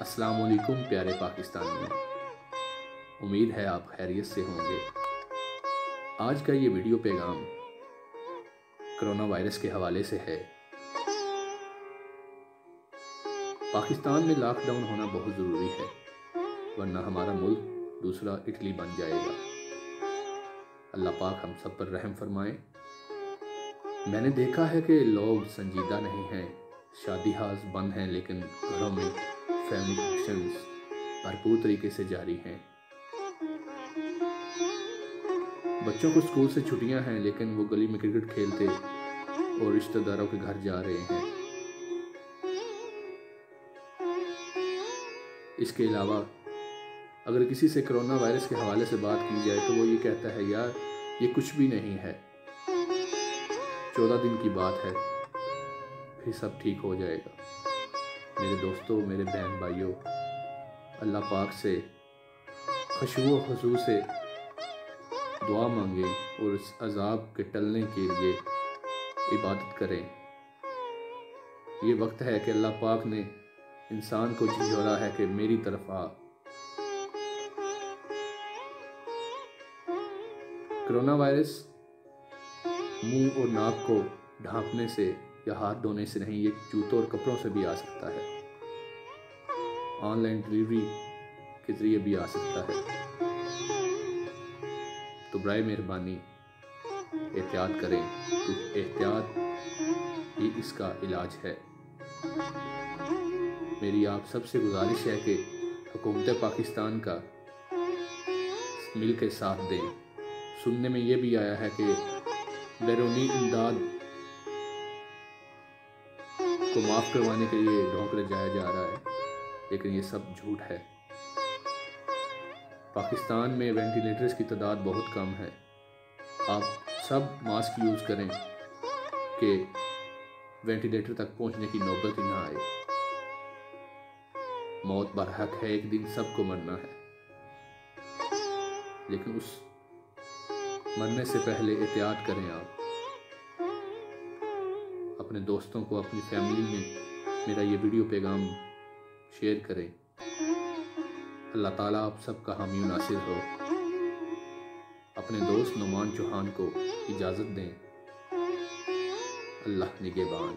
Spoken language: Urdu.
السلام علیکم پیارے پاکستانیوں، امید ہے آپ خیریت سے ہوں گے۔ آج کا یہ ویڈیو پیغام کرونا وائرس کے حوالے سے ہے۔ پاکستان میں لاک ڈاؤن ہونا بہت ضروری ہے، ورنہ ہمارا ملک دوسرا اٹلی بن جائے گا۔ اللہ پاک ہم سب پر رحم فرمائے۔ میں نے دیکھا ہے کہ لوگ سنجیدہ نہیں ہیں، شادی ہاؤس بند ہیں، لیکن گھروں میں فیملی فنکشنز بھرپور طریقے سے جاری ہیں۔ بچوں کو اسکول سے چھٹیاں ہیں، لیکن وہ گلی میں کرکٹ کھیلتے اور رشتہ داروں کے گھر جا رہے ہیں۔ اس کے علاوہ اگر کسی سے کرونا وائرس کے حوالے سے بات کی جائے تو وہ یہ کہتا ہے، یار یہ کچھ بھی نہیں ہے، 14 دن کی بات ہے، پھر سب ٹھیک ہو جائے گا۔ میرے دوستوں، میرے بہن بھائیوں، اللہ پاک سے خشوع و خضوع سے دعا مانگیں اور اس عذاب کے ٹلنے کے لیے عبادت کریں۔ یہ وقت ہے کہ اللہ پاک نے انسان کو جھنجھوڑا ہے کہ میری طرف آ۔ کرونا وائرس منہ اور ناک کو ڈھانپنے سے یا ہاتھ دھونے سے نہیں، یہ جوتوں اور کپڑوں سے بھی آ سکتا ہے، آن لائن ڈیلیوری کے ذریعے بھی آ سکتا ہے۔ تو برائے مہربانی احتیاط کریں، کیونکہ احتیاط ہی اس کا علاج ہے۔ میری آپ سب سے گزارش ہے کہ حکومت پاکستان کا مل کے ساتھ دیں۔ سننے میں یہ بھی آیا ہے کہ بیرونی امداد کو معاف کروانے کے لیے ڈھونگ لگایا جا رہا ہے، لیکن یہ سب جھوٹ ہے۔ پاکستان میں وینٹیلیٹرز کی تعداد بہت کم ہے۔ آپ سب ماسک یوز کریں کہ وینٹیلیٹر تک پہنچنے کی نوبت ہی نہ آئے۔ موت برحق ہے، ایک دن سب کو مرنا ہے، لیکن اس مرنے سے پہلے احتیاط کریں۔ آپ اپنے دوستوں کو، اپنی فیملی میں میرا یہ ویڈیو پیغام شیئر کریں۔ اللہ تعالیٰ آپ سب کا حامی و ناصر ہو۔ اپنے دوست نعمان چوہان کو اجازت دیں۔ اللہ نگہبان۔